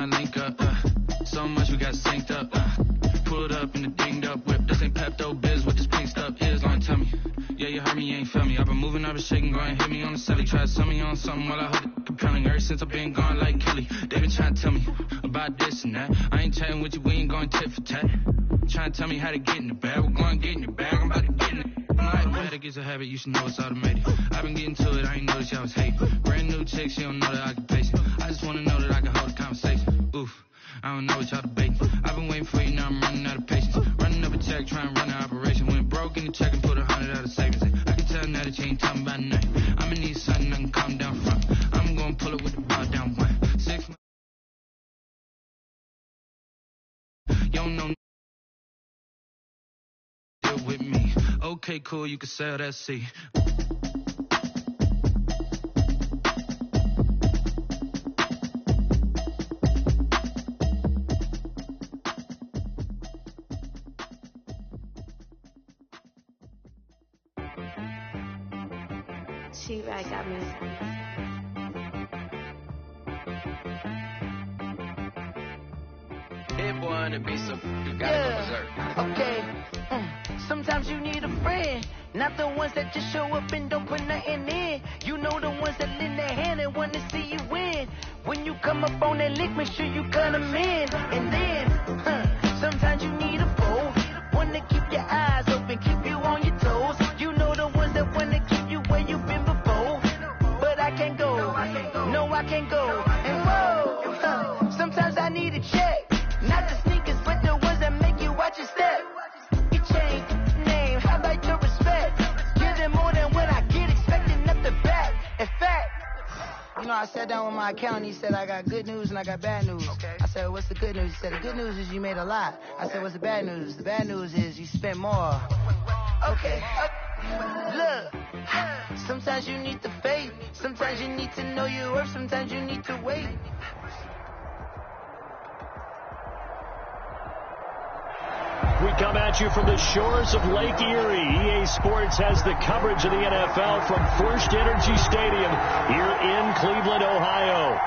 I link up. So much we got synced up. Pulled up in the dinged up whip. This ain't Pepto Biz, what this pink stuff is. Long tell me. Yeah, you heard me, you ain't feel me. I've been moving, I've been shaking, go and hit me on the celly. Try to sell me on something while I hold it compelling. Ever since I've been gone like Kelly, they been trying to tell me about this and that. I ain't chatting with you, we ain't going tit for tat. Trying to tell me how to get in the bag. We're going to get in the bag, I'm about to get in it. I'm like, better get a habit, you should know it's automated. I've been getting to it, I ain't noticed y'all was hating. Brand new chick, she don't know that I can pace it. I just want to know that I can hold a conversation. Oof, I don't know what y'all debating. I've been waiting for you, now I'm running out of patience. Running up a check, trying to run an operation. Went broke in the check and put 100 out of savings. I can tell now that you ain't talking about nothing. I'ma need something I can calm down from. I'm gonna pull it with the ball down 1 6 months. You don't know deal with me. Okay, cool, you can sell that C. She-Rag got me. Hit boy on the beat, so you gotta go berserk. Okay. Sometimes you need a friend, not the ones that just show up and don't put nothing in. You know the ones that lend their hand and want to see you win. When you come up on that lick, make sure you cut them in. And then, sometimes you need a foe, one to keep your eyes open, keep you on your toes. You know the ones that want to keep you where you've been before. But I can't go, no I can't go. And whoa, sometimes I need a check. Not the sneakers, but the ones that make you watch your step. You change name, how about your respect? Give them more than what I get, expecting nothing back. In fact, you know, I sat down with my accountant, he said I got good news and I got bad news. Okay. I said, what's the good news? He said, the good news is you made a lot. I said, what's the bad news? The bad news is you spent more. Okay. Look, sometimes you need the faith, sometimes you need to know your worth, sometimes you need to wait. We come at you from the shores of Lake Erie. EA Sports has the coverage of the NFL from First Energy Stadium here in Cleveland, Ohio.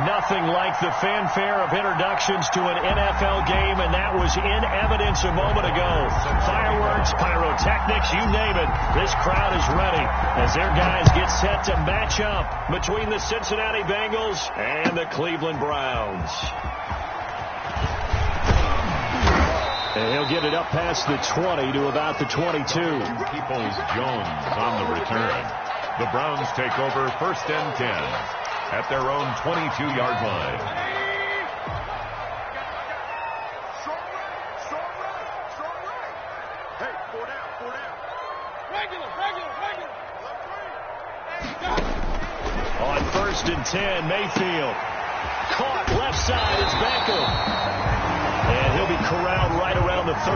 Nothing like the fanfare of introductions to an NFL game, and that was in evidence a moment ago. Fireworks, pyrotechnics, you name it. This crowd is ready as their guys get set to match up between the Cincinnati Bengals and the Cleveland Browns. And he'll get it up past the 20 to about the 22. Peoples-Jones on the return. The Browns take over 1st and 10 at their own 22-yard line. Hey, 4 down. Regular. On 1st and 10, Mayfield. Caught left side, it's Beckham. And he'll be corralled right around the 34.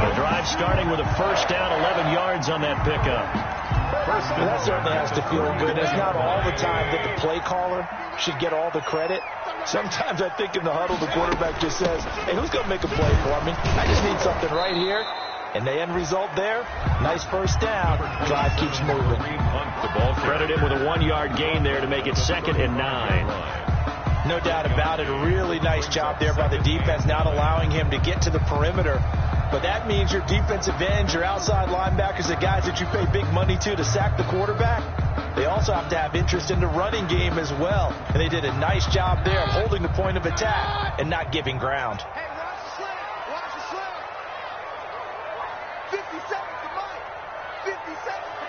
The drive starting with a 1st down, 11 yards on that pickup. That certainly has to feel good. It's not all the time that the play caller should get all the credit. Sometimes I think in the huddle, the quarterback just says, hey, who's going to make a play for me? I just need something right here. And the end result there, nice 1st down. Drive keeps moving. Credit him with a 1-yard gain there to make it 2nd and 9. No doubt about it. A really nice job there by the defense, not allowing him to get to the perimeter. But that means your defensive ends, your outside linebackers, the guys that you pay big money to sack the quarterback, they also have to have interest in the running game as well. And they did a nice job there of holding the point of attack and not giving ground. Hey, watch the slip. 50 seconds to Mike. 50 seconds to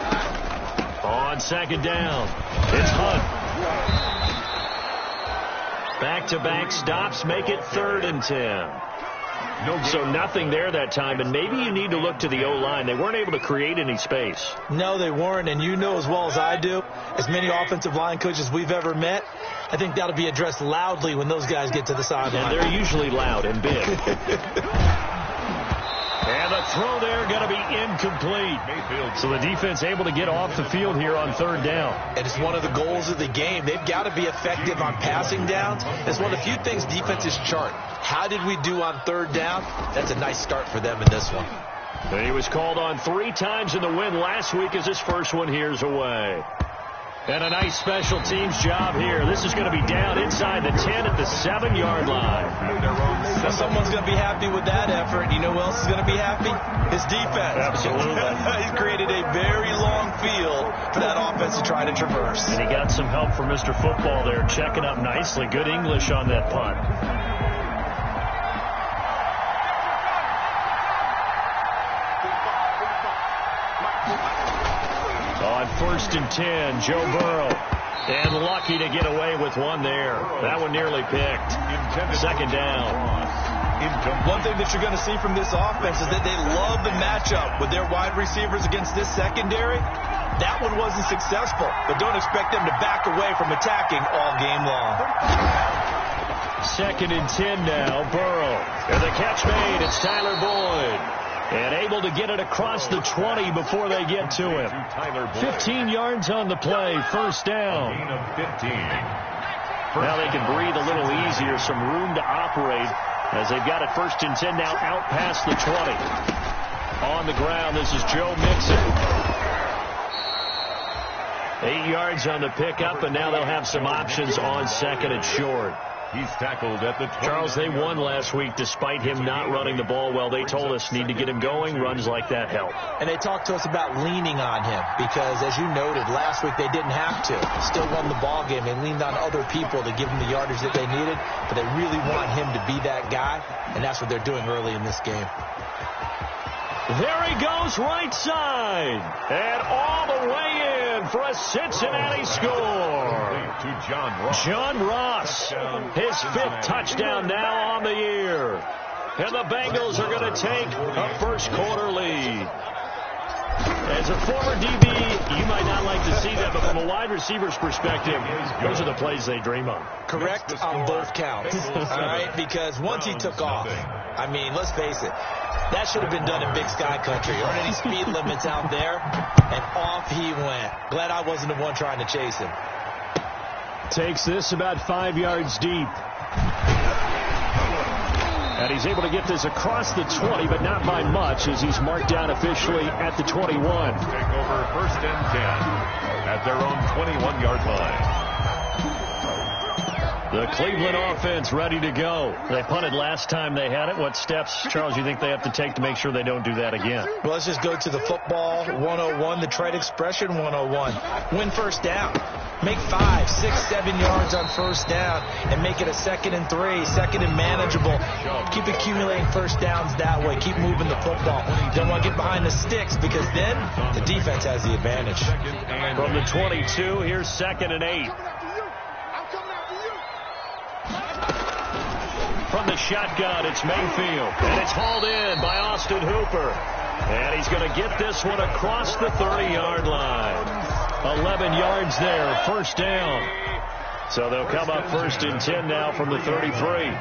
Mike. On 2nd down, it's Hunt. Back-to-back stops make it 3rd and 10. So nothing there that time, and maybe you need to look to the O-line. They weren't able to create any space. No, they weren't, and you know as well as I do, as many offensive line coaches we've ever met, I think that'll be addressed loudly when those guys get to the sideline. And they're usually loud and big. And the throw there going to be incomplete. So the defense able to get off the field here on 3rd down. And it's one of the goals of the game. They've got to be effective on passing downs. It's one of the few things defenses chart. How did we do on 3rd down? That's a nice start for them in this one. And he was called on 3 times in the win last week as his first one here's away. And a nice special teams job here. This is going to be down inside the 10 at the 7-yard line. Now someone's going to be happy with that effort. You know who else is going to be happy? His defense. Absolutely. He's created a very long field for that offense to try to traverse. And he got some help from Mr. Football there, checking up nicely. Good English on that punt. On 1st and 10, Joe Burrow. And lucky to get away with one there. That one nearly picked. 2nd down. One thing that you're going to see from this offense is that they love the matchup with their wide receivers against this secondary. That one wasn't successful, but don't expect them to back away from attacking all game long. 2nd and 10 now, Burrow. And the catch made. It's Tyler Boyd. And able to get it across the 20 before they get to him. 15 yards on the play, 1st down. Now they can breathe a little easier, some room to operate as they've got it 1st and 10 now out past the 20. On the ground, this is Joe Mixon. 8 yards on the pickup, and now they'll have some options on 2nd and short. He's tackled at the 20. Charles, they won last week despite him not running the ball well. They told us need to get him going. Runs like that help. And they talked to us about leaning on him because, as you noted, last week they didn't have to. Still won the ball game. They leaned on other people to give them the yardage that they needed, but they really want him to be that guy, and that's what they're doing early in this game. There he goes, right side. And all the way in for a Cincinnati score. To John Ross. John Ross, his 5th touchdown now on the year. And the Bengals are going to take a 1st quarter lead. As a former DB, you might not like to see that, but from a wide receiver's perspective, those are the plays they dream of. Correct on both counts, all right? Because once he took off, I mean, let's face it, that should have been done in Big Sky Country. There aren't any speed limits out there, and off he went. Glad I wasn't the one trying to chase him. Takes this about 5 yards deep. And he's able to get this across the 20, but not by much, as he's marked down officially at the 21. Take over 1st and 10 at their own 21-yard line. The Cleveland offense ready to go. They punted last time they had it. What steps, Charles, you think they have to take to make sure they don't do that again? Well, let's just go to the football 101, the trade expression 101. Win 1st down. Make 5, 6, 7 yards on 1st down and make it a 2nd and 3, 2nd and manageable. Keep accumulating 1st downs that way. Keep moving the football. You don't want to get behind the sticks because then the defense has the advantage. From the 22, here's 2nd and 8. From the shotgun, it's Mayfield. And it's hauled in by Austin Hooper. And he's going to get this one across the 30-yard line. 11 yards there, 1st down. So they'll come up 1st and 10 now from the 33.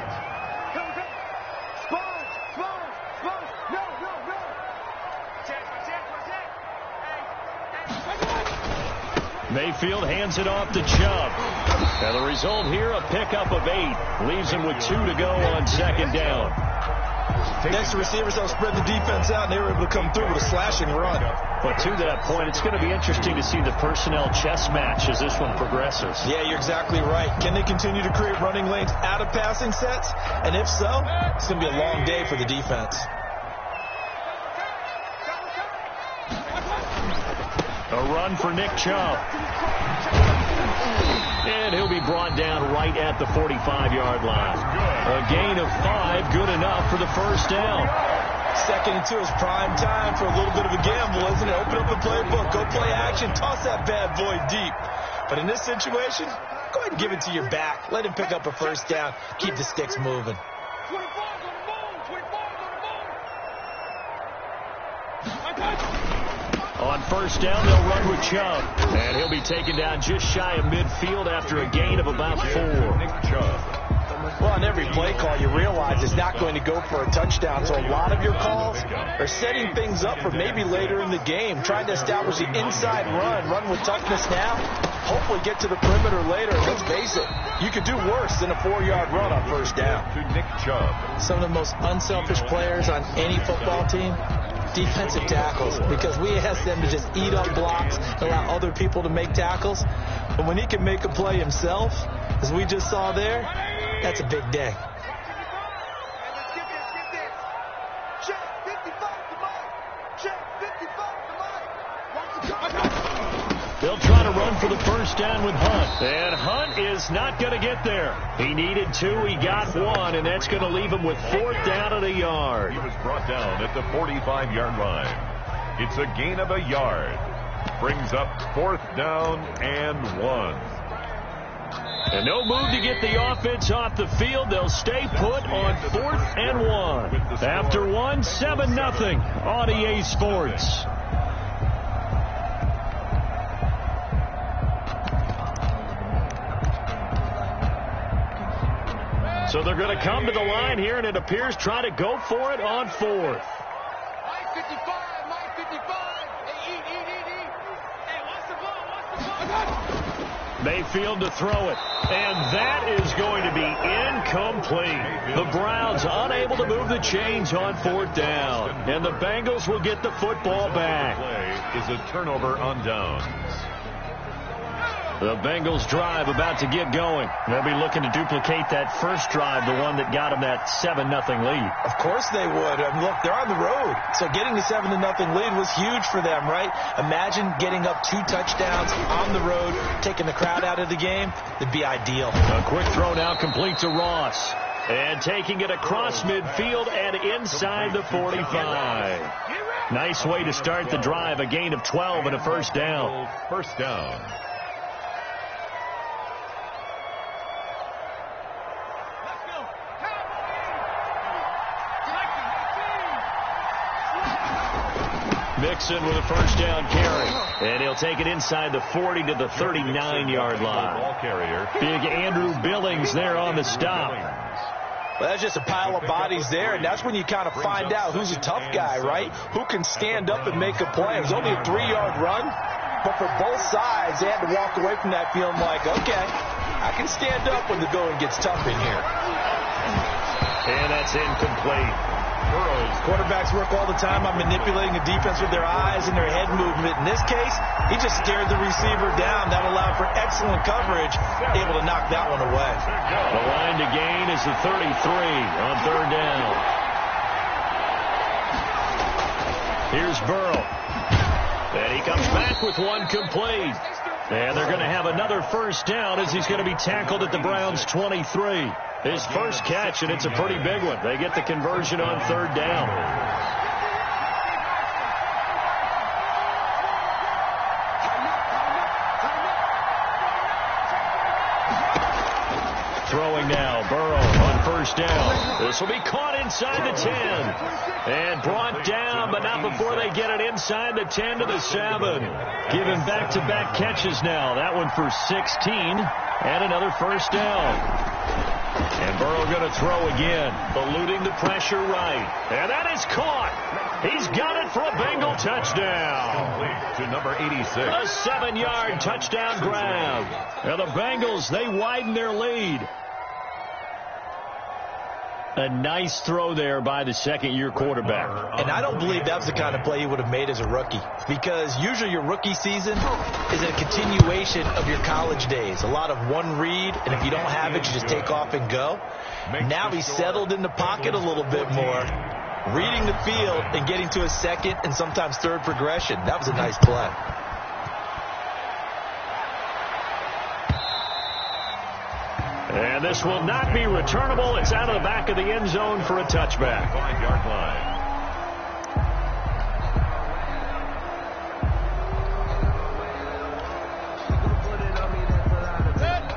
Mayfield hands it off to Chubb. And the result here, a pickup of 8. Leaves him with 2 to go on 2nd down. Next receivers help spread the defense out, and they were able to come through with a slashing run. But to that point, it's going to be interesting to see the personnel chess match as this one progresses. Yeah, you're exactly right. Can they continue to create running lanes out of passing sets? And if so, it's going to be a long day for the defense. A run for Nick Chubb. And he'll be brought down right at the 45-yard line. A gain of 5, good enough for the 1st down. 2nd and 2 is prime time for a little bit of a gamble, isn't it? Open up the playbook, go play action, toss that bad boy deep. But in this situation, go ahead and give it to your back. Let him pick up a 1st down. Keep the sticks moving. 25's on the ball. 25's on the ball. On 1st down, they'll run with Chubb. And he'll be taken down just shy of midfield after a gain of about 4. Nick Chubb. Well, on every play call, you realize it's not going to go for a touchdown. So a lot of your calls are setting things up for maybe later in the game, trying to establish the inside run with toughness now, hopefully get to the perimeter later. Let's face it, you could do worse than a 4-yard run on 1st down. To Nick Chubb. Some of the most unselfish players on any football team, defensive tackles, because we ask them to just eat up blocks and allow other people to make tackles. But when he can make a play himself, as we just saw there, that's a big day. They'll try to run for the first down with Hunt. And Hunt is not going to get there. He needed 2. He got 1, and that's going to leave him with 4th down and a yard. He was brought down at the 45-yard line. It's a gain of a yard. Brings up 4th down and 1. And no move to get the offense off the field. They'll stay put on 4th and 1. After 1, 7-0 on EA Sports. So they're going to come to the line here, and it appears try to go for it on 4th. Mike 55, Mike 55. Hey, eat. Hey, watch the ball. Mayfield to throw it. And that is going to be incomplete. The Browns unable to move the chains on 4th down. And the Bengals will get the football back. Play is a turnover on downs. The Bengals drive about to get going. They'll be looking to duplicate that first drive, the one that got them that 7-0 lead. Of course they would. Look, they're on the road. So getting the 7-0 lead was huge for them, right? Imagine getting up 2 touchdowns on the road, taking the crowd out of the game. It'd be ideal. A quick throw now complete to Ross. And taking it across midfield and inside the 45. Nice way to start the drive. A gain of 12 and a first down. First down. Mixon with a first down carry. And he'll take it inside the 40 to the 39-yard line. Ball carrier. Big Andrew Billings there on the stop. Well, that's just a pile of bodies there, and that's when you kind of find out who's a tough guy, right? Who can stand up and make a play. It was only a 3-yard run, but for both sides, they had to walk away from that feeling like, okay, I can stand up when the going gets tough in here. And that's incomplete. Quarterbacks work all the time on manipulating the defense with their eyes and their head movement. In this case, he just stared the receiver down. That allowed for excellent coverage, able to knock that one away. The line to gain is the 33 on 3rd down. Here's Burrow. And he comes back with one complete. And they're going to have another first down as he's going to be tackled at the Browns' 23. His first catch, and it's a pretty big one. They get the conversion on 3rd down. Throwing now, Burrow on first down. This will be caught inside the 10. And brought down, but not before they get it inside the 10 to the 7. Giving back-to-back catches now. That one for 16. And another first down. And Burrow going to throw again, eluding the pressure right. And that is caught. He's got it for a Bengal touchdown. To number 86. A 7-yard touchdown grab. And the Bengals, they widen their lead. A nice throw there by the second-year quarterback. And I don't believe that was the kind of play he would have made as a rookie, because usually your rookie season is a continuation of your college days. A lot of one read, and if you don't have it, you just take off and go. Now he's settled in the pocket a little bit more, reading the field and getting to a second and sometimes third progression. That was a nice play. And this will not be returnable. It's out of the back of the end zone for a touchback. 5-yard line.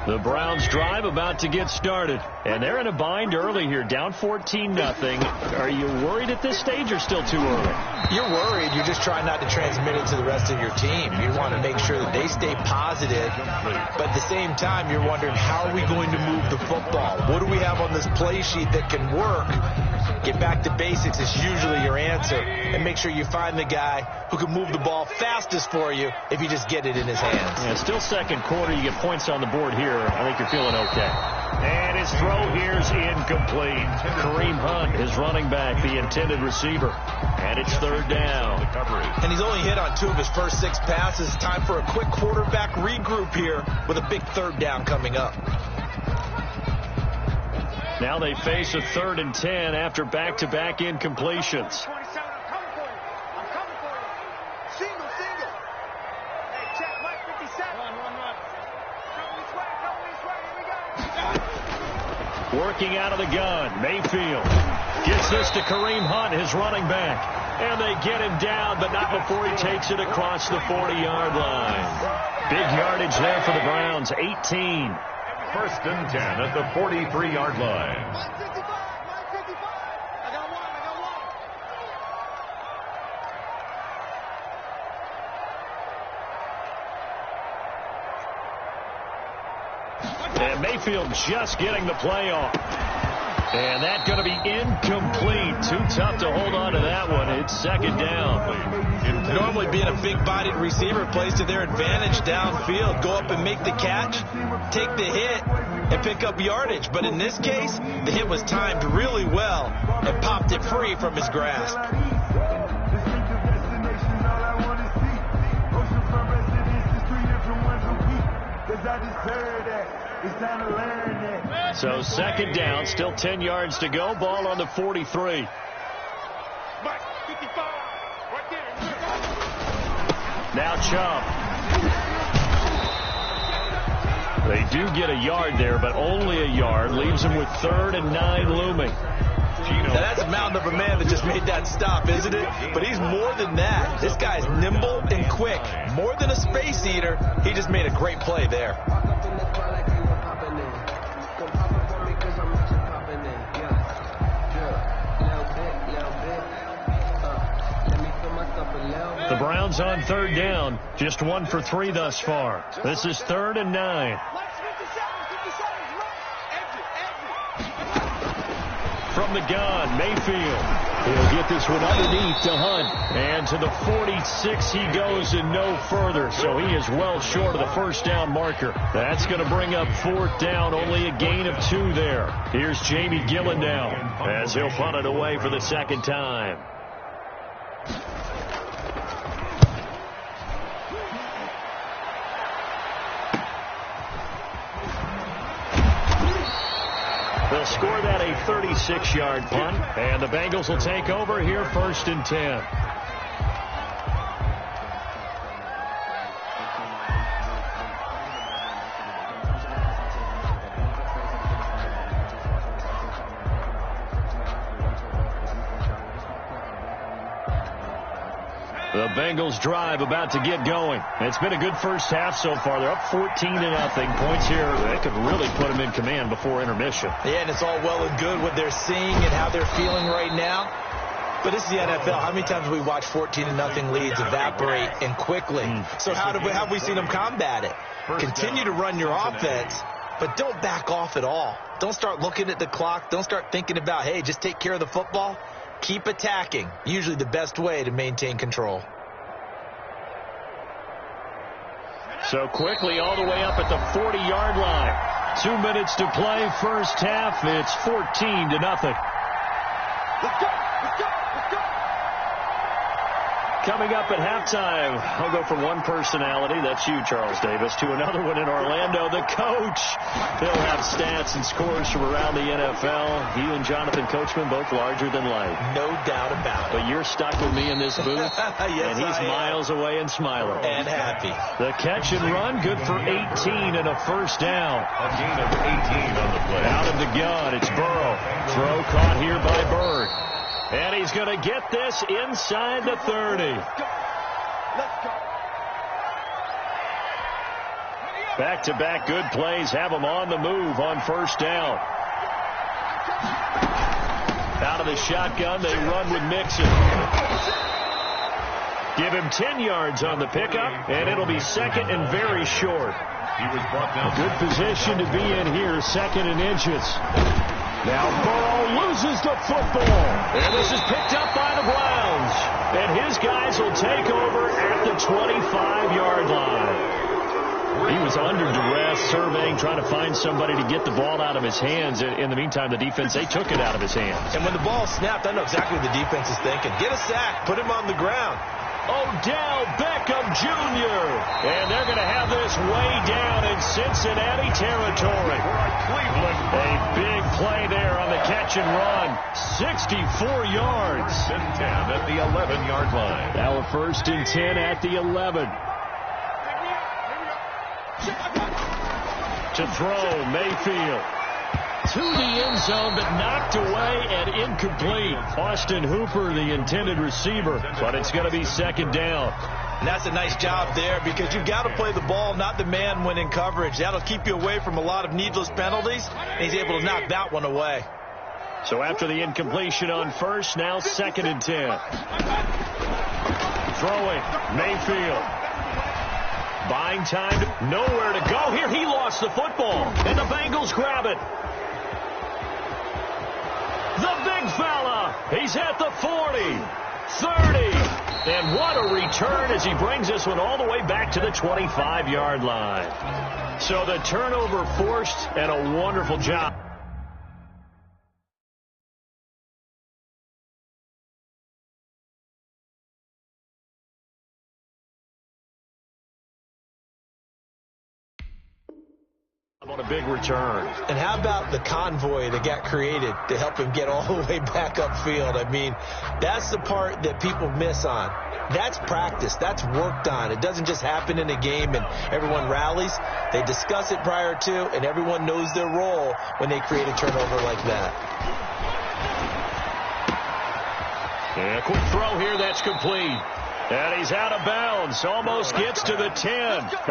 The Browns drive about to get started. And they're in a bind early here, down 14-0. Are you worried at this stage or still too early? You're worried. You're just trying not to transmit it to the rest of your team. You want to make sure that they stay positive. But at the same time, you're wondering, how are we going to move the football? What do we have on this play sheet that can work? Get back to basics is usually your answer. And make sure you find the guy who can move the ball fastest for you if you just get it in his hands. Yeah, still second quarter. You get points on the board here. I think you're feeling okay. And his throw here's incomplete. Kareem Hunt, his running back, the intended receiver. And it's third down. And he's only hit on 2 of his first 6 passes. Time for a quick quarterback regroup here with a big third down coming up. Now they face a 3rd and 10 after back-to-back incompletions. Working out of the gun, Mayfield gets this to Kareem Hunt, his running back. And they get him down, but not before he takes it across the 40-yard line. Big yardage there for the Browns, 18. 1st and 10 at the 43-yard line. And Mayfield just getting the play off. And that's going to be incomplete. Too tough to hold on to that one. It's 2nd down. Normally being a big-bodied receiver plays to their advantage downfield. Go up and make the catch, take the hit, and pick up yardage. But in this case, the hit was timed really well and popped it free from his grasp. So 2nd down, still 10 yards to go. Ball on the 43. Now Chubb. They do get a yard there, but only a yard. Leaves him with 3rd and 9 looming. Now that's a mountain of a man that just made that stop, isn't it? But he's more than that. This guy's nimble and quick. More than a space eater. He just made a great play there. The Browns on 3rd down. Just 1 for 3 thus far. This is 3rd and 9. From the gun, Mayfield. He'll get this one underneath to Hunt. And to the 46 he goes and no further. So he is well short of the 1st down marker. That's going to bring up 4th down. Only a gain of 2 there. Here's Jamie Gillen now as he'll punt it away for the 2nd time. They'll score that a 36-yard punt, and the Bengals will take over here 1st and 10. The Bengals drive about to get going. It's been a good first half so far. They're up 14-0. Points here. They could really put them in command before intermission. Yeah, and it's all well and good what they're seeing and how they're feeling right now. But this is the NFL. How many times have we watched 14-0 leads evaporate and quickly? So how have we seen them combat it? Continue to run your offense, but don't back off at all. Don't start looking at the clock. Don't start thinking about, hey, just take care of the football. Keep attacking. Usually the best way to maintain control. So quickly all the way up at the 40-yard line. 2 minutes to play, first half. It's 14-0. Let's go! Let's go! Let's go! Coming up at halftime, I'll go from one personality, that's you, Charles Davis, to another one in Orlando, the coach. He'll have stats and scores from around the NFL. He and Jonathan Coachman, both larger than life. No doubt about it. But you're stuck with me in this booth, yes, and he's miles away and smiling. And happy. The catch and run, good for 18 and a first down. A gain of 18 on the play. Out of the gun, it's Burrow. Throw caught here by Bird. And he's going to get this inside the 30. Back-to-back good plays have him on the move on first down. Out of the shotgun, they run with Mixon. Give him 10 yards on the pickup, and it'll be second and very short. He was brought down. Good position to be in here, second and inches. Now Burrow loses the football. And this is picked up by the Browns. And his guys will take over at the 25-yard line. He was under duress, surveying, trying to find somebody to get the ball out of his hands. In the meantime, the defense, they took it out of his hands. And when the ball snapped, I know exactly what the defense is thinking. Get a sack, put him on the ground. Odell Beckham Jr. And they're going to have this way down in Cincinnati territory. A big play there on the catch and run. 64 yards. 10 at the 11-yard line. Now a 1st and 10 at the 11. To throw, Mayfield. To the end zone, but knocked away and incomplete. Austin Hooper, the intended receiver, but it's going to be 2nd down. And that's a nice job there because you've got to play the ball, not the man when in coverage. That'll keep you away from a lot of needless penalties, and he's able to knock that one away. So after the incompletion on 1st, now 2nd and 10. Throwing, Mayfield. Buying time, nowhere to go. Here he lost the football, and the Bengals grab it. The big fella, he's at the 40, 30, and what a return as he brings this one all the way back to the 25-yard line. So the turnover forced, and a wonderful job. On a big return. And how about the convoy that got created to help him get all the way back upfield? I mean, that's the part that people miss on. That's practice. That's worked on. It doesn't just happen in a game and everyone rallies. They discuss it prior to, and everyone knows their role when they create a turnover like that. And a quick throw here that's complete. And he's out of bounds. Almost gets to the 10.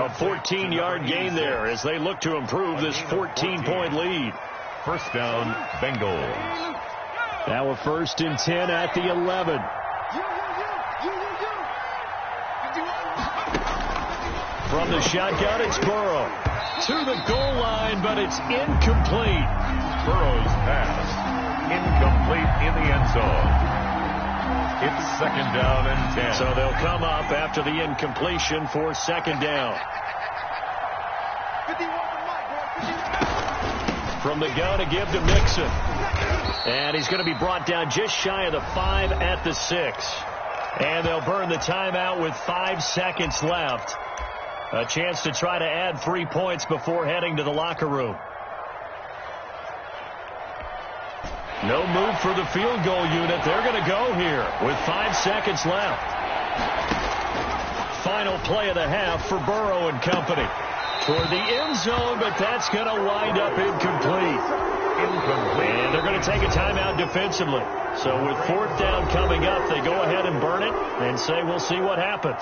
A 14-yard gain there as they look to improve this 14-point lead. 1st down, Bengals. Now a 1st and 10 at the 11. From the shotgun, it's Burrow. To the goal line, but it's incomplete. Burrow's pass. Incomplete in the end zone. It's 2nd down and 10. So they'll come up after the incompletion for 2nd down. From the gun to give to Mixon. And he's going to be brought down just shy of the 5 at the 6. And they'll burn the timeout with 5 seconds left. A chance to try to add 3 points before heading to the locker room. No move for the field goal unit. They're going to go here with 5 seconds left. Final play of the half for Burrow and company. Toward the end zone, but that's going to wind up incomplete. And they're going to take a timeout defensively. So with 4th down coming up, they go ahead and burn it and say we'll see what happens.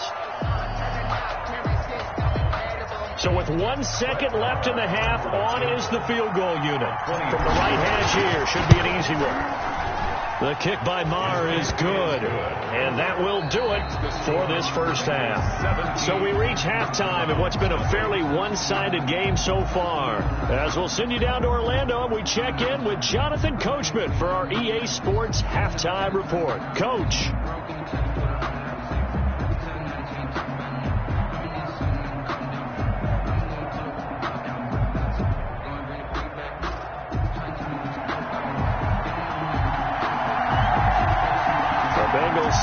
So with 1 second left in the half, on is the field goal unit. From the right hash here, should be an easy one. The kick by Maher is good. And that will do it for this 1st half. So we reach halftime in what's been a fairly one-sided game so far. As we'll send you down to Orlando, and we check in with Jonathan Coachman for our EA Sports Halftime Report. Coach.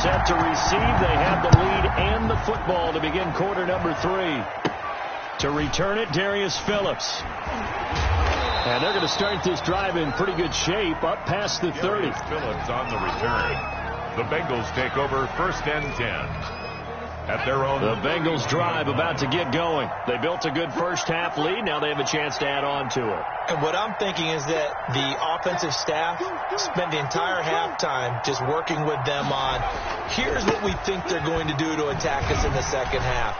Set to receive. They have the lead and the football to begin quarter number 3. To return it, Darius Phillips. And they're going to start this drive in pretty good shape, up past the 30. Phillips on the return. The Bengals take over 1st and 10. At their own. The Bengals drive about to get going. They built a good 1st half lead. Now they have a chance to add on to it. And what I'm thinking is that the offensive staff spent the entire halftime just working with them on, here's what we think they're going to do to attack us in the 2nd half.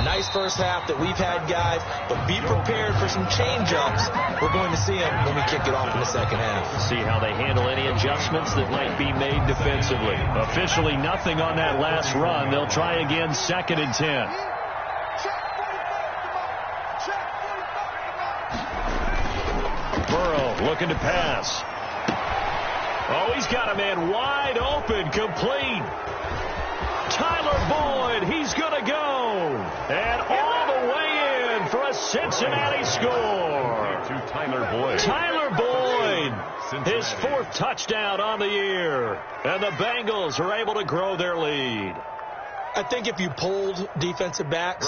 Nice 1st half that we've had, guys, but be prepared for some change-ups. We're going to see them when we kick it off in the 2nd half. See how they handle any adjustments that might be made defensively. Officially nothing on that last run. They'll try again, 2nd and 10. Burrow looking to pass. Oh, he's got a man wide open, complete. Tyler Boyd, he's going to go. And all the way in for Cincinnati score. To Tyler Boyd. Tyler Boyd, his fourth touchdown on the year. And the Bengals are able to grow their lead. I think if you polled defensive backs,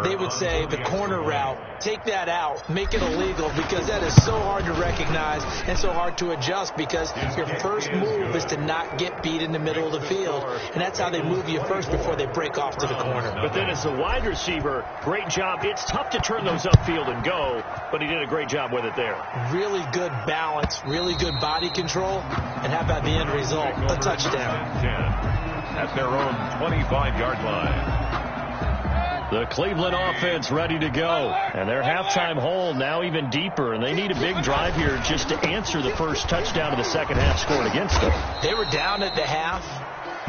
they would say the corner route, take that out, make it illegal, because that is so hard to recognize and so hard to adjust, because your first move is to not get beat in the middle of the field, and that's how they move you first before they break off to the corner. But then as a wide receiver, great job. It's tough to turn those upfield and go, but he did a great job with it there. Really good balance, really good body control, and how about the end result? A touchdown. At their own 25-yard line. The Cleveland offense ready to go. And their halftime hole now even deeper. And they need a big drive here just to answer the first touchdown of the second half scored against them. They were down at the half.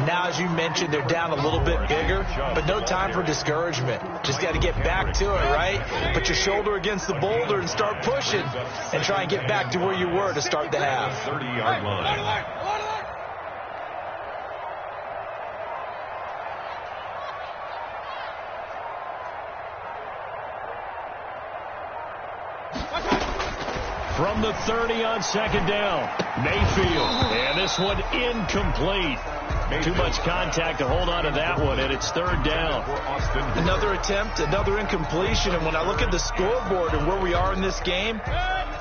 Now, as you mentioned, they're down a little bit bigger, but no time for discouragement. Just got to get back to it, right? Put your shoulder against the boulder and start pushing and try and get back to where you were to start the half. 30-yard line. From the 30 on second down, Mayfield. And this one incomplete. Too much contact to hold on to that one, and it's third down. Another attempt, another incompletion. And when I look at the scoreboard and where we are in this game,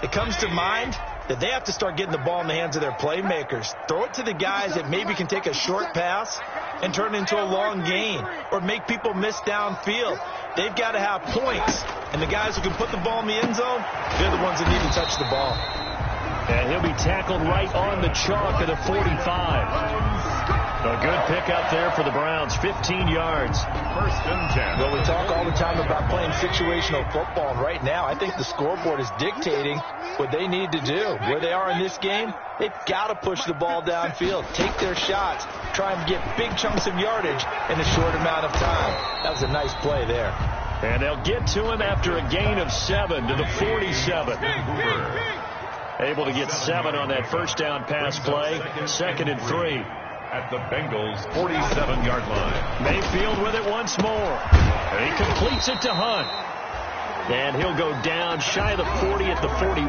it comes to mind that they have to start getting the ball in the hands of their playmakers. Throw it to the guys that maybe can take a short pass and turn it into a long gain, or make people miss downfield. They've got to have points. And the guys who can put the ball in the end zone, they're the ones that need to touch the ball. And he'll be tackled right on the chalk of the 45. A good pickup there for the Browns, 15 yards. First and 10. Well, we talk all the time about playing situational football, and right now I think the scoreboard is dictating what they need to do. Where they are in this game, they've got to push the ball downfield, take their shots, try and get big chunks of yardage in a short amount of time. That was a nice play there. And they'll get to him after a gain of 7 to the 47. Able to get 7 on that first down pass play. Second and 3. At the Bengals' 47-yard line. Mayfield with it once more. He completes it to Hunt. And he'll go down shy of the 40 at the 41.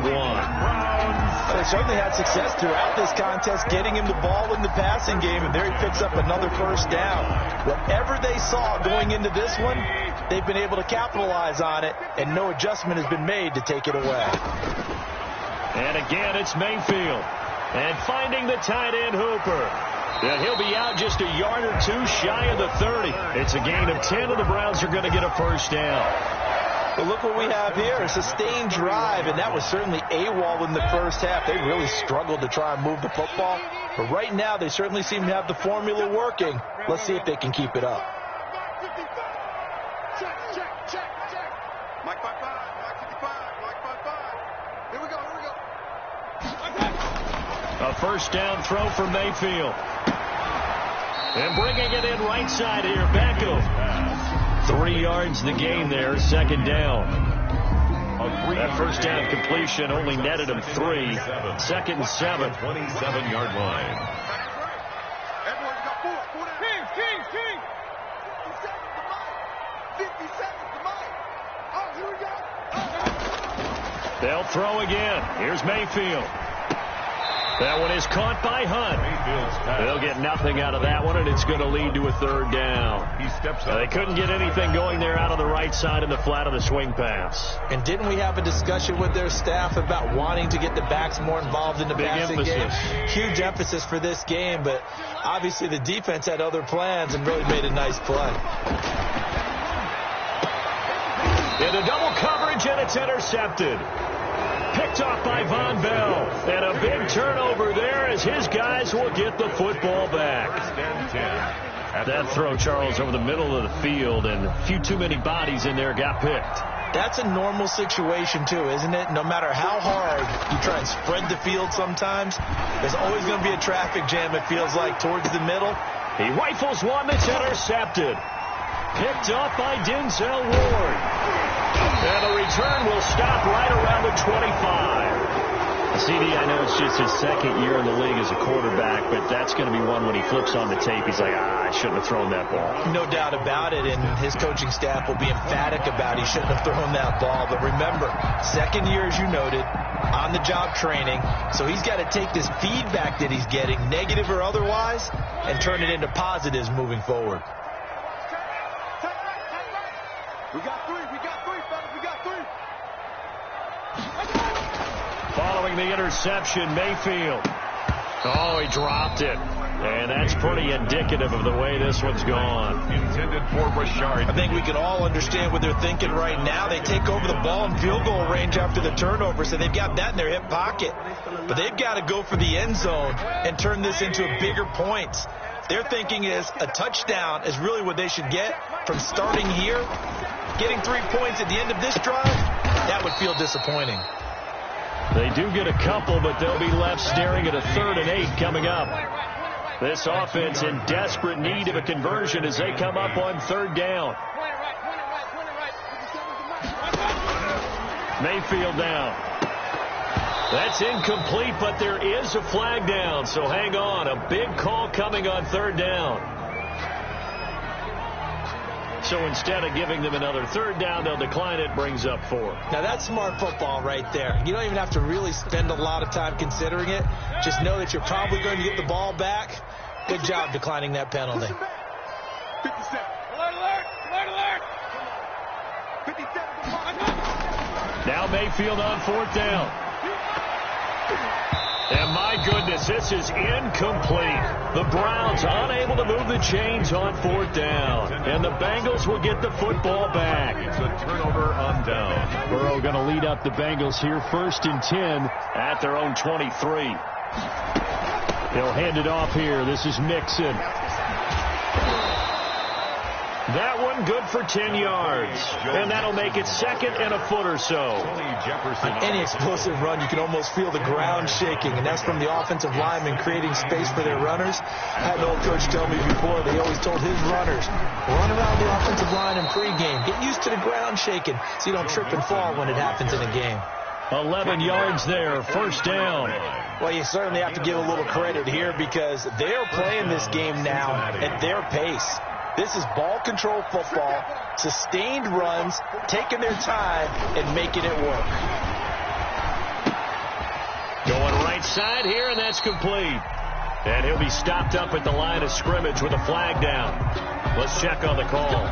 They certainly had success throughout this contest getting him the ball in the passing game, and there he picks up another first down. Whatever they saw going into this one, they've been able to capitalize on it, and no adjustment has been made to take it away. And again, it's Mayfield. And finding the tight end Hooper. And he'll be out just a yard or two shy of the 30. It's a gain of 10, and the Browns are going to get a first down. Well, look what we have here, a sustained drive, and that was certainly AWOL in the first half. They really struggled to try and move the football, but right now they certainly seem to have the formula working. Let's see if they can keep it up. Mike 55, Mike 55, Mike 55. Here we go. A first down throw for Mayfield. And bringing it in right side here, Beckham. 3 yards the gain there, second down. That first down completion only netted him 3. Second and 7. 27-yard line. Everyone's got 4. King. 50 seconds to Mike. Oh, here we go. They'll throw again. Here's Mayfield. That one is caught by Hunt. They'll get nothing out of that one, and it's going to lead to a third down. They couldn't get anything going there out on the right side in the flat of the swing pass. And didn't we have a discussion with their staff about wanting to get the backs more involved in the passing game? Huge emphasis for this game, but obviously the defense had other plans and really made a nice play. Into double coverage, and it's intercepted. Picked off by Von Bell. And a big turnover there as his guys will get the football back. That throw, Charles, over the middle of the field, and a few too many bodies in there got picked. That's a normal situation, too, isn't it? No matter how hard you try and spread the field sometimes, there's always going to be a traffic jam, it feels like, towards the middle. He rifles one that's intercepted. Picked up by Denzel Ward. And the return will stop right around the 25. CD, I know it's just his second year in the league as a quarterback, but that's going to be one when he flips on the tape, he's like, I shouldn't have thrown that ball. No doubt about it, and his coaching staff will be emphatic about he shouldn't have thrown that ball. But remember, second year, as you noted, on-the-job training, so he's got to take this feedback that he's getting, negative or otherwise, and turn it into positives moving forward. We got three, fellas, we got three. Following the interception, Mayfield. Oh, he dropped it. And that's pretty indicative of the way this one's gone. Intended for Rashard. I think we can all understand what they're thinking right now. They take over the ball in field goal range after the turnover, so they've got that in their hip pocket. But they've got to go for the end zone and turn this into a bigger points. Their thinking is a touchdown is really what they should get from starting here. Getting 3 points at the end of this drive, that would feel disappointing. They do get a couple, but they'll be left staring at a 3rd and 8 coming up. This offense in desperate need of a conversion as they come up on 3rd down. Mayfield down. That's incomplete, but there is a flag down, so hang on. A big call coming on 3rd down. So instead of giving them another 3rd down, they'll decline it, brings up 4. Now that's smart football right there. You don't even have to really spend a lot of time considering it. Just know that you're probably going to get the ball back. Good job declining that penalty. 57. Alert, alert, alert, alert. 57. Now Mayfield on 4th down. And my goodness, this is incomplete. The Browns unable to move the chains on 4th down. And the Bengals will get the football back. It's a turnover on down. Burrow going to lead up the Bengals here 1st and 10 at their own 23. They'll hand it off here. This is Mixon. That one good for 10 yards. And that'll make it 2nd and a foot or so. On any explosive run, you can almost feel the ground shaking, and that's from the offensive linemen creating space for their runners. I had an old coach tell me before, they always told his runners, run around the offensive line in pregame. Get used to the ground shaking so you don't trip and fall when it happens in a game. 11 yards there, 1st down. Well, you certainly have to give a little credit here because they're playing this game now at their pace. This is ball control football, sustained runs, taking their time, and making it work. Going right side here, and that's complete. And he'll be stopped up at the line of scrimmage with a flag down. Let's check on the call.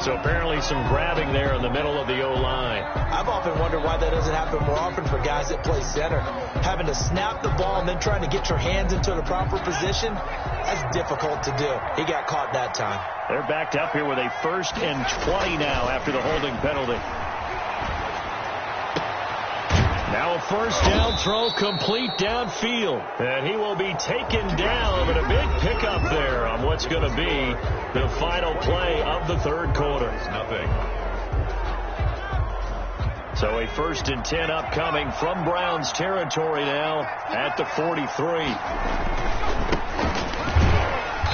So apparently some grabbing there in the middle of the O-line. I've often wondered why that doesn't happen more often for guys that play center. Having to snap the ball and then trying to get your hands into the proper position, that's difficult to do. He got caught that time. They're backed up here with a 1st and 20 now after the holding penalty. Now a 1st down throw complete downfield. And he will be taken down, but a big pickup there on what's going to be the final play of the 3rd quarter. Nothing. So a 1st and 10 upcoming from Browns territory now at the 43.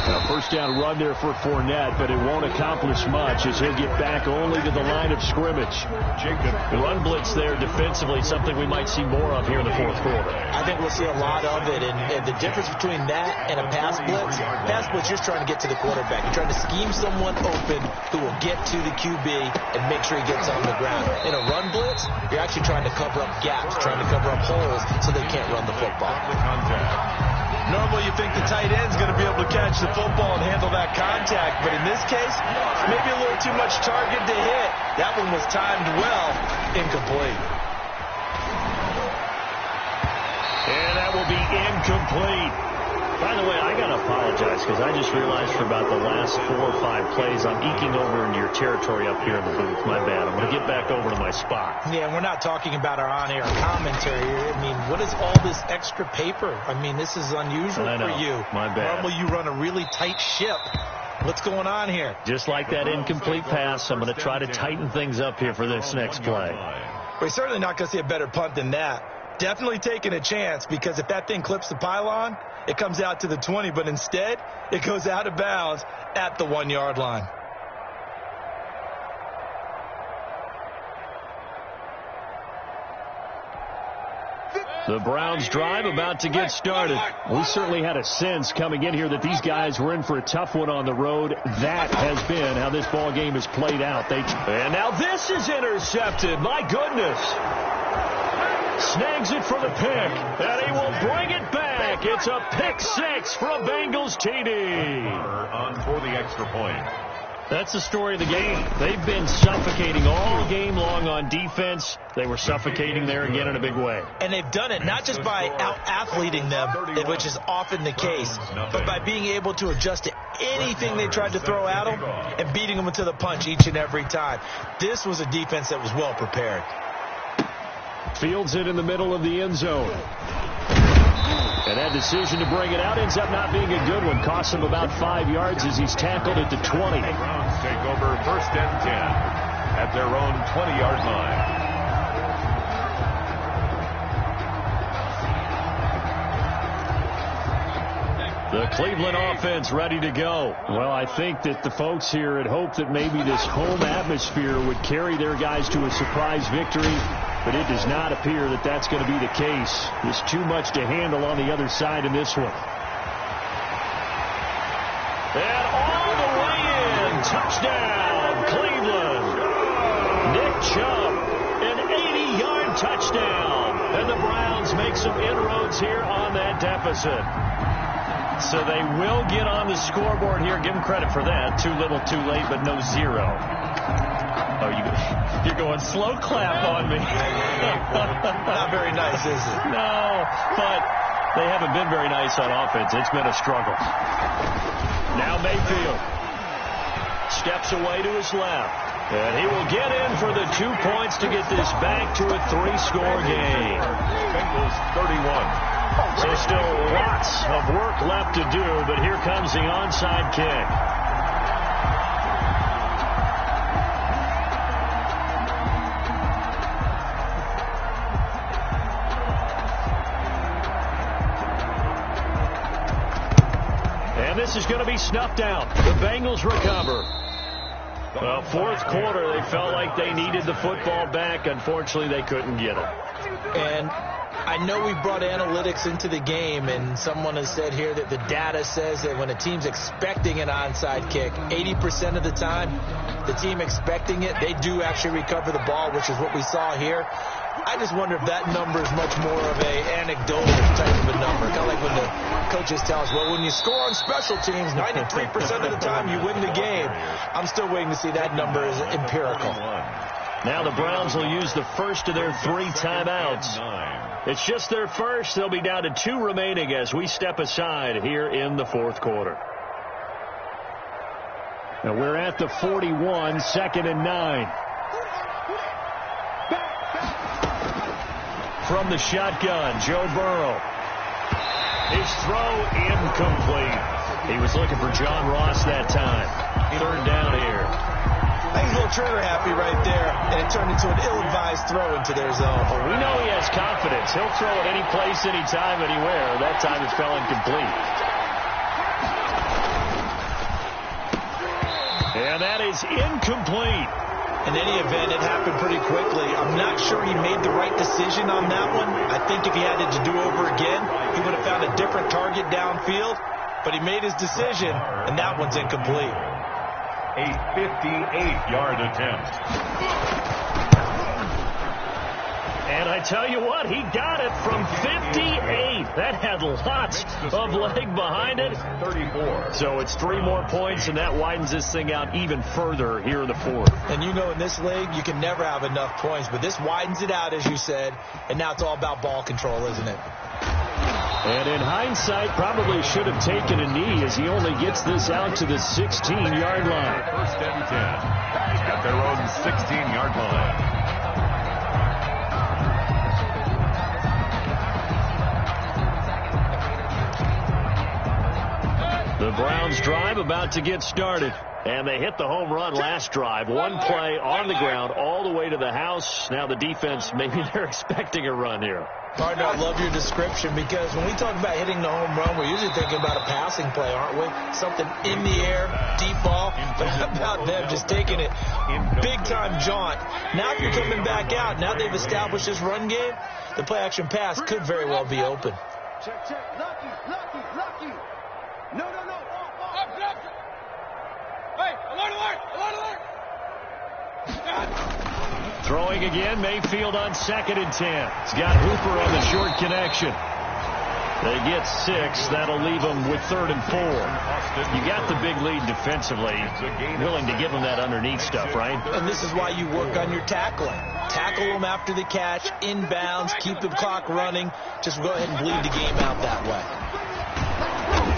A 1st down run there for Fournette, but it won't accomplish much as he'll get back only to the line of scrimmage. Jacob. Run blitz there defensively, something we might see more of here in the 4th quarter. I think we'll see a lot of it, and the difference between that and a pass blitz, you're trying to get to the quarterback. You're trying to scheme someone open who will get to the QB and make sure he gets on the ground. In a run blitz, you're actually trying to cover up gaps, trying to cover up holes so they can't run the football. Normally you think the tight end's going to be able to catch the football and handle that contact, but in this case, maybe a little too much target to hit. That one was timed well, incomplete. And that will be incomplete. By the way, I got to apologize because I just realized for about the last 4 or 5 plays, I'm eking over into your territory up here in the booth. My bad. I'm going to get back over to my spot. Yeah, we're not talking about our on-air commentary. I mean, what is all this extra paper? I mean, this is unusual for you. My bad. Normally you run a really tight ship. What's going on here? Just like that incomplete pass, I'm going to try to tighten things up here for this next play. We're certainly not going to see a better punt than that. Definitely taking a chance because if that thing clips the pylon, it comes out to the 20, but instead it goes out of bounds at the 1-yard line. The Browns drive about to get started. We certainly had a sense coming in here that these guys were in for a tough one on the road. That has been how this ball game has played out. And now this is intercepted. My goodness. Snags it for the pick, and he will bring it back. It's a pick six for a Bengals TD. On for the extra point. That's the story of the game. They've been suffocating all game long on defense. They were suffocating there again in a big way. And they've done it not just by out-athleting them, which is often the case, but by being able to adjust to anything they tried to throw at them and beating them to the punch each and every time. This was a defense that was well prepared. Fields it in the middle of the end zone. And that decision to bring it out ends up not being a good one. Costs him about 5 yards as he's tackled at the 20. The Browns take over 1st and 10 at their own 20-yard line. The Cleveland offense ready to go. Well, I think that the folks here had hoped that maybe this home atmosphere would carry their guys to a surprise victory. But it does not appear that that's going to be the case. There's too much to handle on the other side in this one. And all the way in. Touchdown, Cleveland. Nick Chubb, an 80-yard touchdown. And the Browns make some inroads here on that deficit. So they will get on the scoreboard here. Give them credit for that. Too little, too late, but no zero. Oh, you're going slow clap on me. Not very nice, is it? No, but they haven't been very nice on offense. It's been a struggle. Now Mayfield steps away to his left. And he will get in for the 2 points to get this back to a 3-score game. Bengals 31. So still lots of work left to do, but here comes the onside kick. This is going to be snuffed out. The Bengals recover. Well, 4th quarter, they felt like they needed the football back. Unfortunately, they couldn't get it. And I know we brought analytics into the game, and someone has said here that the data says that when a team's expecting an onside kick, 80% of the time, the team expecting it, they do actually recover the ball, which is what we saw here. I just wonder if that number is much more of a anecdotal type of a number. Kind of like when the coaches tell us, well, when you score on special teams, 93% of the time you win the game. I'm still waiting to see that number as empirical. Now the Browns will use the first of their 3 timeouts. It's just their first. They'll be down to 2 remaining as we step aside here in the 4th quarter. Now we're at the 41, 2nd and 9. From the shotgun, Joe Burrow. His throw incomplete. He was looking for John Ross that time. 3rd down here. He's a little trigger happy right there, and it turned into an ill-advised throw into their zone. Well, we know he has confidence. He'll throw it any place, anytime, anywhere. That time it fell incomplete. And that is incomplete. In any event, it happened pretty quickly. I'm not sure he made the right decision on that one. I think if he had it to do over again, he would have found a different target downfield. But he made his decision, and that one's incomplete. A 58-yard attempt. And I tell you what, he got it from 58. That had lots of leg behind it. 34. So it's 3 more points, and that widens this thing out even further here in the 4th. And you know in this league, you can never have enough points. But this widens it out, as you said. And now it's all about ball control, isn't it? And in hindsight, probably should have taken a knee as he only gets this out to the 16-yard line. 1st and 10 at their own 16-yard line. The Browns drive about to get started. And they hit the home run last drive. One play on the ground all the way to the house. Now the defense, maybe they're expecting a run here. Partner, I love your description because when we talk about hitting the home run, we're usually thinking about a passing play, aren't we? Something in the air, deep ball. But how about them just taking it big-time jaunt? Now if you're coming back out, now they've established this run game, the play-action pass could very well be open. Check, check. Lucky. No. Up. Hey, alert. Throwing again, Mayfield on 2nd and 10. He's got Hooper on the short connection. They get 6. That'll leave them with 3rd and 4. You got the big lead defensively. Willing to give them that underneath stuff, right? And this is why you work on your tackling. Tackle them after the catch, inbounds, keep the clock running. Just go ahead and bleed the game out that way.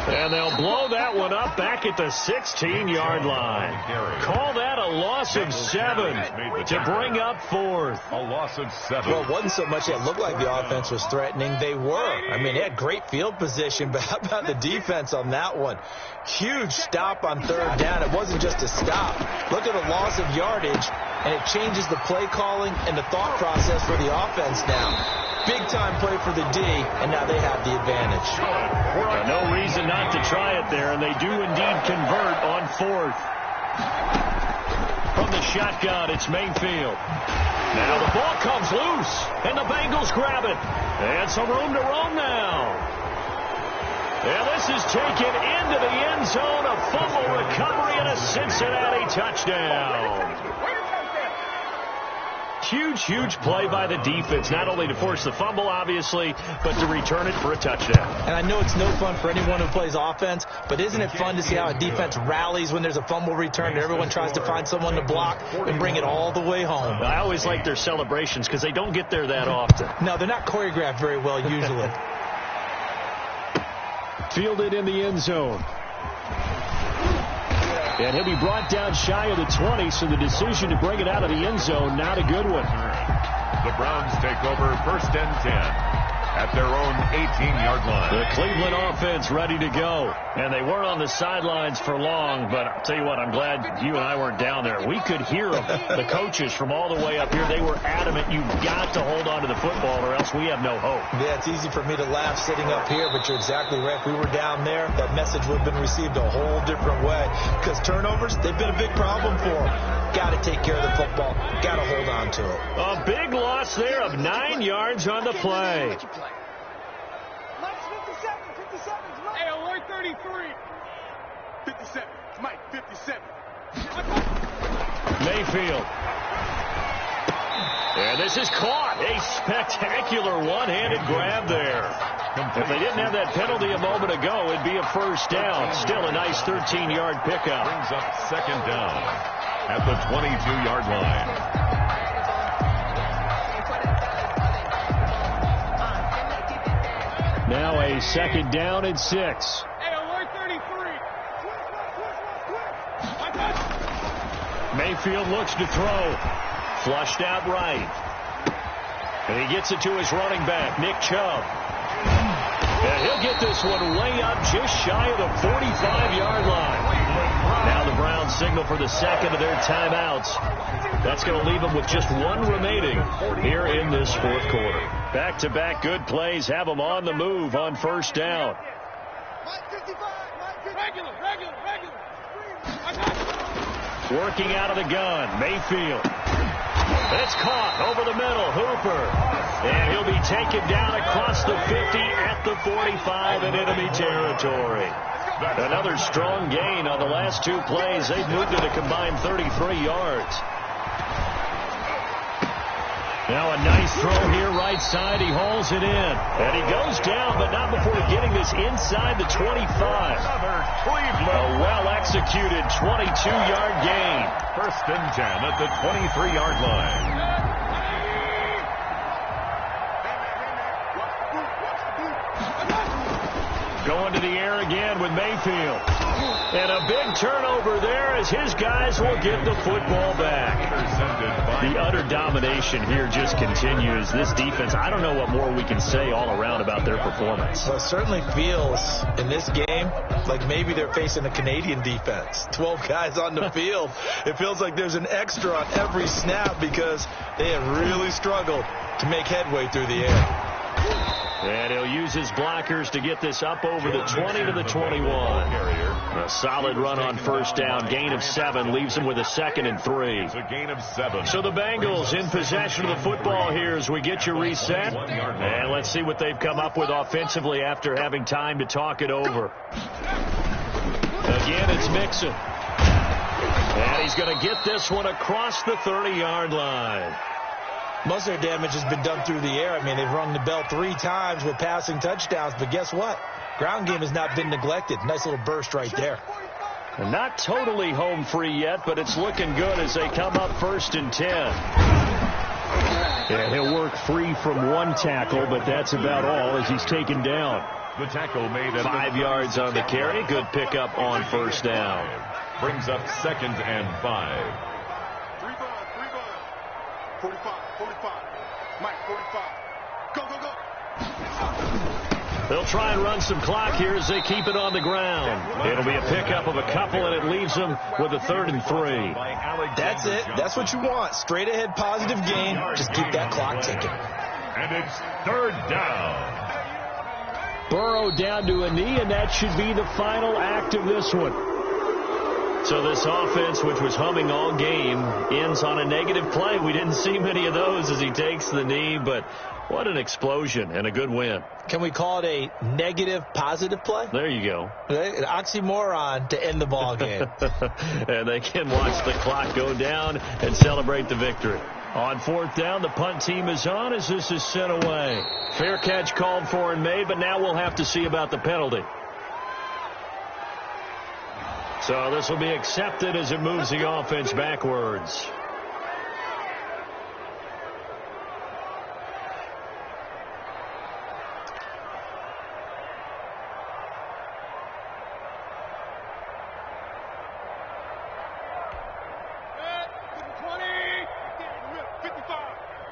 And they'll blow that one up back at the 16-yard line. Call that a loss of 7 to bring up 4th. A loss of 7. Well, it wasn't so much it looked like the offense was threatening. They were. I mean, they had great field position, but how about the defense on that one? Huge stop on 3rd down. It wasn't just a stop. Look at the loss of yardage, and it changes the play calling and the thought process for the offense now. Big-time play for the D, and now they have the advantage. No reason not to try it there, and they do indeed convert on 4th. From the shotgun, it's Mayfield. Now the ball comes loose, and the Bengals grab it. And some room to roam now. And this is taken into the end zone, a fumble recovery, and a Cincinnati touchdown. Huge play by the defense, not only to force the fumble, obviously, but to return it for a touchdown. And I know it's no fun for anyone who plays offense, but isn't it fun to see how a defense rallies when there's a fumble return and everyone tries to find someone to block and bring it all the way home? I always like their celebrations because they don't get there that often. No, they're not choreographed very well usually. Fielded in the end zone. And he'll be brought down shy of the 20, so the decision to bring it out of the end zone, not a good one. The Browns take over 1st and 10 at their own 18-yard line. The Cleveland offense ready to go. And they weren't on the sidelines for long, but I'll tell you what, I'm glad you and I weren't down there. We could hear them, the coaches from all the way up here. They were adamant, you've got to hold on to the football or else we have no hope. Yeah, it's easy for me to laugh sitting up here, but you're exactly right. If we were down there, that message would have been received a whole different way. Because turnovers, they've been a big problem for them. Got to take care of the football. Got to hold on to it. A big loss there of 9 yards on the play. Hey, alert 33. 57. Mike, 57. Mayfield. And this is caught. A spectacular one-handed grab there. If they didn't have that penalty a moment ago, it'd be a 1st down. Still a nice 13-yard pickup. Brings up 2nd down at the 22-yard line. Now a 2nd down and 6. Hey, alert 33. Mayfield looks to throw. Flushed out right. And he gets it to his running back, Nick Chubb. And he'll get this one way up just shy of the 45-yard line. Now the Browns signal for the 2nd of their timeouts. That's going to leave them with just 1 remaining here in this 4th quarter. Back-to-back good plays have them on the move on 1st down. Regular. Working out of the gun, Mayfield. It's caught over the middle, Hooper. And he'll be taken down across the 50 at the 45 in enemy territory. Another strong gain on the last 2 plays. They've moved it a combined 33 yards. Now a nice throw here right side. He hauls it in. And he goes down, but not before getting this inside the 25. A well-executed 22-yard gain. 1st and 10 at the 23-yard line. Going to the air again with Mayfield. And a big turnover there as his guys will get the football back. The utter domination here just continues. This defense, I don't know what more we can say all around about their performance. Well, it certainly feels in this game like maybe they're facing a Canadian defense. 12 guys on the field. It feels like there's an extra on every snap because they have really struggled to make headway through the air. And he'll use his blockers to get this up over the 20 to the 21. A solid run on first down. Gain of 7 leaves him with a 2nd and 3. It's a gain of 7. So the Bengals in possession of the football here as we get you reset. And let's see what they've come up with offensively after having time to talk it over. Again, it's Mixon. And he's going to get this one across the 30-yard line. Most of their damage has been done through the air. I mean, they've rung the bell 3 times with passing touchdowns, but guess what? Ground game has not been neglected. Nice little burst right there. And not totally home free yet, but it's looking good as they come up 1st and 10. And he'll work free from 1 tackle, but that's about all as he's taken down. The tackle made at 5 yards on the carry. Good pickup on first down. Brings up 2nd and 5. 45. Mike, 45. Go, go, go. They'll try and run some clock here as they keep it on the ground. It'll be a pickup of a couple, and it leaves them with a 3rd and 3. That's it. That's what you want. Straight ahead positive gain. Just keep that clock ticking. And it's 3rd down. Burrow down to a knee, and that should be the final act of this one. So this offense, which was humming all game, ends on a negative play. We didn't see many of those as he takes the knee, but what an explosion and a good win. Can we call it a negative positive play? There you go. An oxymoron to end the ball game. And they can watch the clock go down and celebrate the victory. On 4th down, the punt team is on as this is sent away. Fair catch called for and made, but now we'll have to see about the penalty. So this will be accepted as it moves the offense backwards.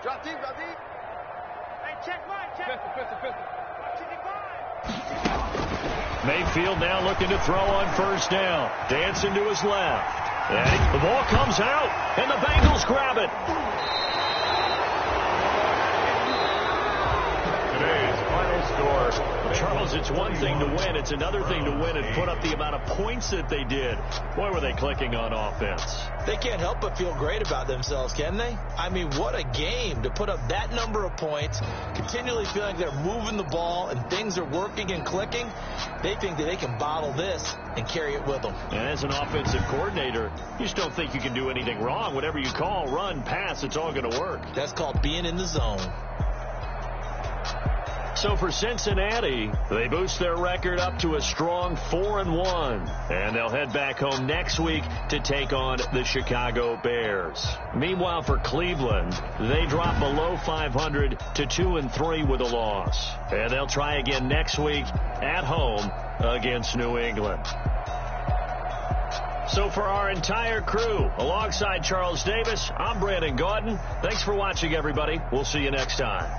Drop deep. Hey, check Mike, check. Pistol. Mayfield now looking to throw on first down. Dancing to his left. And the ball comes out, and the Bengals grab it. Today's final score. Charles, it's one thing to win. It's another thing to win and put up the amount of points that they did. Boy, were they clicking on offense. They can't help but feel great about themselves, can they? I mean, what a game to put up that number of points, continually feeling like they're moving the ball and things are working and clicking. They think that they can bottle this and carry it with them. And as an offensive coordinator, you just don't think you can do anything wrong. Whatever you call, run, pass, it's all going to work. That's called being in the zone. So for Cincinnati, they boost their record up to a strong 4-1. And they'll head back home next week to take on the Chicago Bears. Meanwhile, for Cleveland, they drop below 500 to 2-3 with a loss. And they'll try again next week at home against New England. So for our entire crew, alongside Charles Davis, I'm Brandon Gaudin. Thanks for watching, everybody. We'll see you next time.